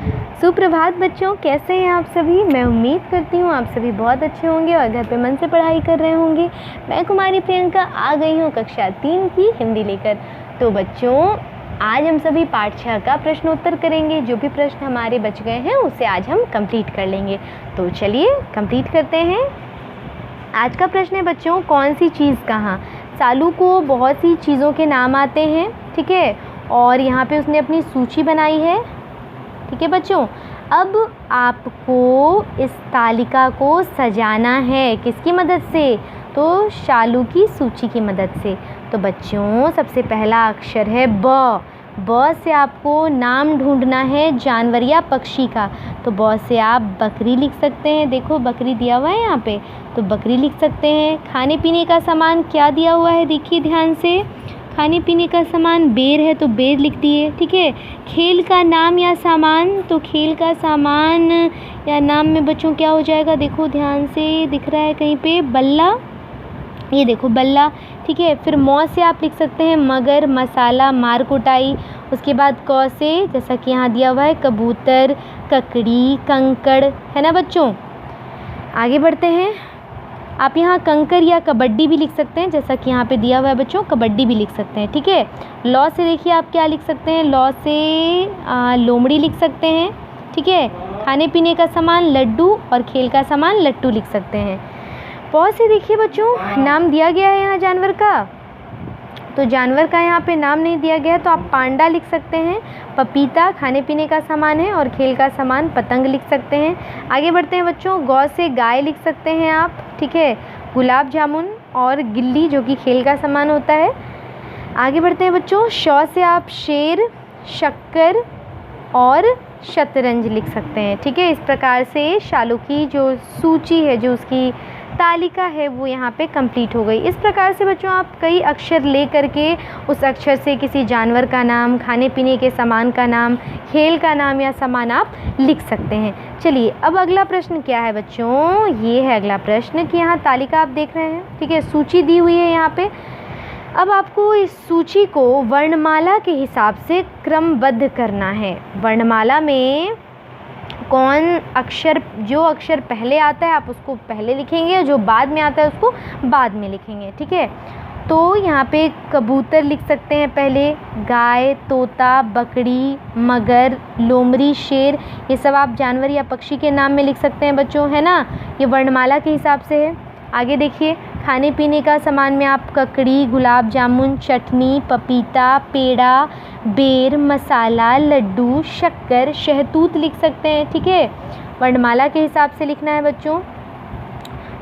सुप्रभात बच्चों, कैसे हैं आप सभी। मैं उम्मीद करती हूँ आप सभी बहुत अच्छे होंगे और घर पे मन से पढ़ाई कर रहे होंगे। मैं कुमारी प्रियंका आ गई हूँ कक्षा 3 की हिंदी लेकर। तो बच्चों, आज हम सभी पाठ 6 का प्रश्नोत्तर करेंगे। जो भी प्रश्न हमारे बच गए हैं उसे आज हम कंप्लीट कर लेंगे। तो चलिए कंप्लीट करते हैं। आज का प्रश्न है बच्चों, कौन सी चीज़ कहाँ। सालू को बहुत सी चीज़ों के नाम आते हैं, ठीक है, और यहाँ पे उसने अपनी सूची बनाई है, ठीक है बच्चों। अब आपको इस तालिका को सजाना है, किसकी मदद से, तो शालू की सूची की मदद से। तो बच्चों, सबसे पहला अक्षर है ब। ब से आपको नाम ढूंढना है जानवर या पक्षी का। तो ब से आप बकरी लिख सकते हैं। देखो बकरी दिया हुआ है यहाँ पे, तो बकरी लिख सकते हैं। खाने पीने का सामान क्या दिया हुआ है, देखिए ध्यान से। खाने पीने का सामान बेर है, तो बेर लिख दिए, ठीक है। खेल का नाम या सामान, तो खेल का सामान या नाम में बच्चों क्या हो जाएगा, देखो ध्यान से, दिख रहा है कहीं पे, बल्ला। ये देखो बल्ला, ठीक है। फिर मौ से आप लिख सकते हैं मगर, मसाला, मार कुटाई। उसके बाद क से, जैसा कि यहाँ दिया हुआ है, कबूतर, ककड़ी, कंकड़, है ना बच्चों। आगे बढ़ते हैं। आप यहाँ कंकर या कबड्डी भी लिख सकते हैं, जैसा कि यहाँ पे दिया हुआ है बच्चों, कबड्डी भी लिख सकते हैं, ठीक है। लौ से देखिए आप क्या लिख सकते हैं, लौ से लोमड़ी लिख सकते हैं, ठीक है। खाने पीने का सामान लड्डू और खेल का सामान लट्टू लिख सकते हैं। पौ से देखिए बच्चों, नाम दिया गया है यहाँ जानवर का, तो जानवर का यहाँ पे नाम नहीं दिया गया है, तो आप पांडा लिख सकते हैं। पपीता खाने पीने का सामान है और खेल का सामान पतंग लिख सकते हैं। आगे बढ़ते हैं बच्चों। गौ से गाय लिख सकते हैं आप, ठीक है। गुलाब जामुन और गिल्ली, जो कि खेल का सामान होता है। आगे बढ़ते हैं बच्चों। शौ से आप शेर, शक्कर और शतरंज लिख सकते हैं, ठीक है। इस प्रकार से शालू की जो सूची है, जो उसकी तालिका है, वो यहाँ पे कंप्लीट हो गई। इस प्रकार से बच्चों आप कई अक्षर ले करके उस अक्षर से किसी जानवर का नाम, खाने पीने के सामान का नाम, खेल का नाम या सामान आप लिख सकते हैं। चलिए अब अगला प्रश्न क्या है बच्चों, ये है अगला प्रश्न कि यहाँ तालिका आप देख रहे हैं, ठीक है, सूची दी हुई है यहाँ पे। अब आपको इस सूची को वर्णमाला के हिसाब से क्रमबद्ध करना है। वर्णमाला में कौन अक्षर, जो अक्षर पहले आता है आप उसको पहले लिखेंगे और जो बाद में आता है उसको बाद में लिखेंगे, ठीक है। तो यहाँ पे कबूतर लिख सकते हैं पहले, गाय, तोता, बकरी, मगर, लोमड़ी, शेर, ये सब आप जानवर या पक्षी के नाम में लिख सकते हैं बच्चों, है ना। ये वर्णमाला के हिसाब से है। आगे देखिए, खाने पीने का सामान में आप ककड़ी, गुलाब जामुन, चटनी, पपीता, पेड़ा, बेर, मसाला, लड्डू, शक्कर, शहतूत लिख सकते हैं, ठीक है। वर्णमाला के हिसाब से लिखना है बच्चों।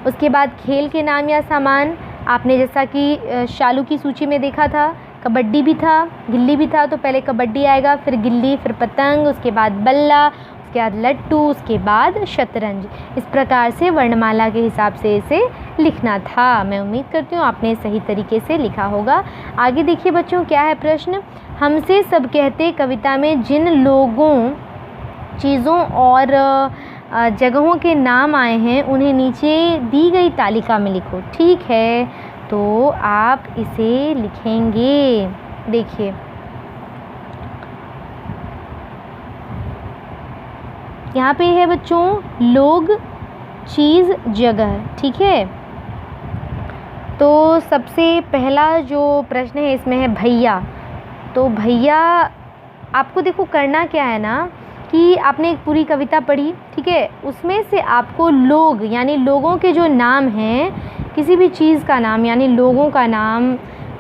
उसके बाद खेल के नाम या सामान, आपने जैसा कि शालू की सूची में देखा था, कबड्डी भी था, गिल्ली भी था, तो पहले कबड्डी आएगा, फिर गिल्ली, फिर पतंग, उसके बाद बल्ला, उसके बाद लट्टू, उसके बाद शतरंज। इस प्रकार से वर्णमाला के हिसाब से इसे लिखना था। मैं उम्मीद करती हूँ आपने सही तरीके से लिखा होगा। आगे देखिए बच्चों, क्या है प्रश्न, हमसे सब कहते कविता में जिन लोगों, चीज़ों और जगहों के नाम आए हैं उन्हें नीचे दी गई तालिका में लिखो, ठीक है। तो आप इसे लिखेंगे, देखिए यहाँ पे है बच्चों, लोग, चीज़, जगह, ठीक है। तो सबसे पहला जो प्रश्न है इसमें है भैया। तो भैया आपको देखो करना क्या है ना, कि आपने एक पूरी कविता पढ़ी, ठीक है, उसमें से आपको लोग यानी लोगों के जो नाम हैं, किसी भी चीज़ का नाम यानी लोगों का नाम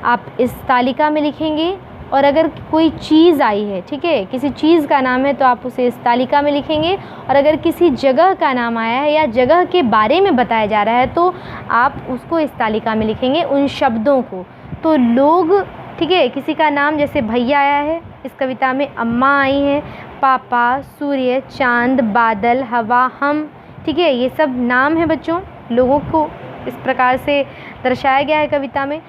आप इस तालिका में लिखेंगे। और अगर कोई चीज़ आई है, ठीक है, किसी चीज़ का नाम है, तो आप उसे इस तालिका में लिखेंगे। और अगर किसी जगह का नाम आया है या जगह के बारे में बताया जा रहा है, तो आप उसको इस तालिका में लिखेंगे, उन शब्दों को। तो लोग, ठीक है, किसी का नाम जैसे भैया आया है इस कविता में, अम्मा आई हैं, पापा, सूर्य, चांद, बादल, हवा, हम, ठीक है, ये सब नाम है बच्चों। लोगों को इस प्रकार से दर्शाया गया है कविता में।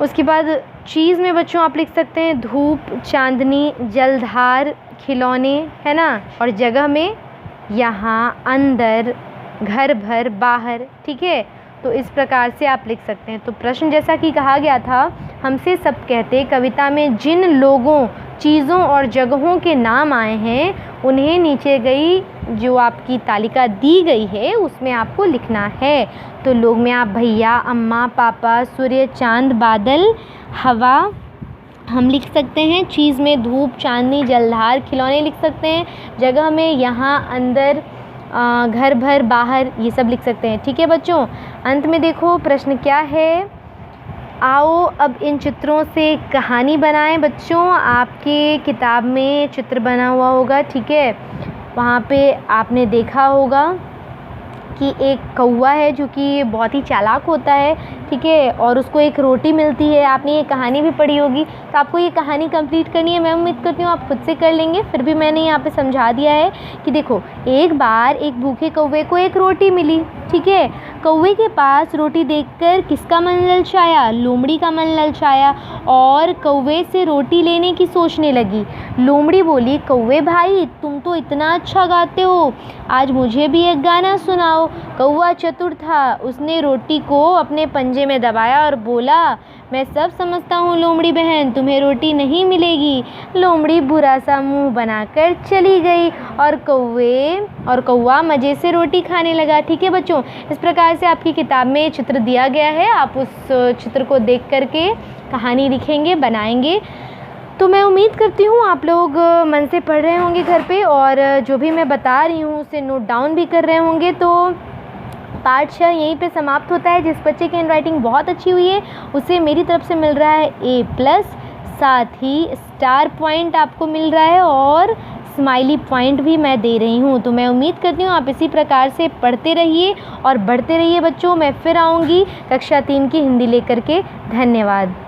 उसके बाद चीज़ में बच्चों आप लिख सकते हैं धूप, चांदनी, जलधार, खिलौने, है ना। और जगह में यहाँ, अंदर, घर भर, बाहर, ठीक है। तो इस प्रकार से आप लिख सकते हैं। तो प्रश्न जैसा कि कहा गया था, हमसे सब कहते कविता में जिन लोगों, चीज़ों और जगहों के नाम आए हैं उन्हें नीचे गई जो आपकी तालिका दी गई है उसमें आपको लिखना है। तो लोग में आप भैया, अम्मा, पापा, सूर्य, चांद, बादल, हवा हम लिख सकते हैं। चीज़ में धूप, चांदनी, जलधार, खिलौने लिख सकते हैं। जगह में यहाँ, अंदर, घर भर, बाहर, ये सब लिख सकते हैं। ठीक है बच्चों, अंत में देखो प्रश्न क्या है। आओ अब इन चित्रों से कहानी बनाएं। बच्चों आपके किताब में चित्र बना हुआ होगा, ठीक है, वहाँ पे आपने देखा होगा कि एक कौवा है जो कि बहुत ही चालाक होता है, ठीक है, और उसको एक रोटी मिलती है। आपने ये कहानी भी पढ़ी होगी, तो आपको ये कहानी कंप्लीट करनी है। मैं उम्मीद करती हूँ आप खुद से कर लेंगे, फिर भी मैंने यहाँ पे समझा दिया है कि देखो, एक बार एक भूखे कौवे को एक रोटी मिली, ठीक है। कौवे के पास रोटी देखकर किसका मन ललचाया? लोमड़ी का मन ललचाया और कौवे से रोटी लेने की सोचने लगी। लोमड़ी बोली, कौवे भाई तुम तो इतना अच्छा गाते हो, आज मुझे भी एक गाना सुनाओ। कौवा चतुर था, उसने रोटी को अपने पंजे में दबाया और बोला, मैं सब समझता हूँ लोमड़ी बहन, तुम्हें रोटी नहीं मिलेगी। लोमड़ी बुरा सा मुंह बनाकर चली गई और कौवा मज़े से रोटी खाने लगा। ठीक है बच्चों, इस प्रकार से आपकी किताब में चित्र दिया गया है। आप उस चित्र को देख करके कहानी लिखेंगे, बनाएंगे। तो मैं उम्मीद करती हूँ आप लोग मन से पढ़ रहे होंगे घर पे, और जो भी मैं बता रही हूँ उसे नोट डाउन भी कर रहे होंगे। तो पार्ट 6 यहीं पे समाप्त होता है। जिस बच्चे की हैंडराइटिंग बहुत अच्छी हुई है उसे मेरी तरफ से मिल रहा है A+, साथ ही स्टार पॉइंट आपको मिल रहा है और स्माइली पॉइंट भी मैं दे रही हूँ। तो मैं उम्मीद करती हूँ आप इसी प्रकार से पढ़ते रहिए और बढ़ते रहिए बच्चों। मैं फिर आऊँगी कक्षा 3 की हिंदी लेकर के। धन्यवाद।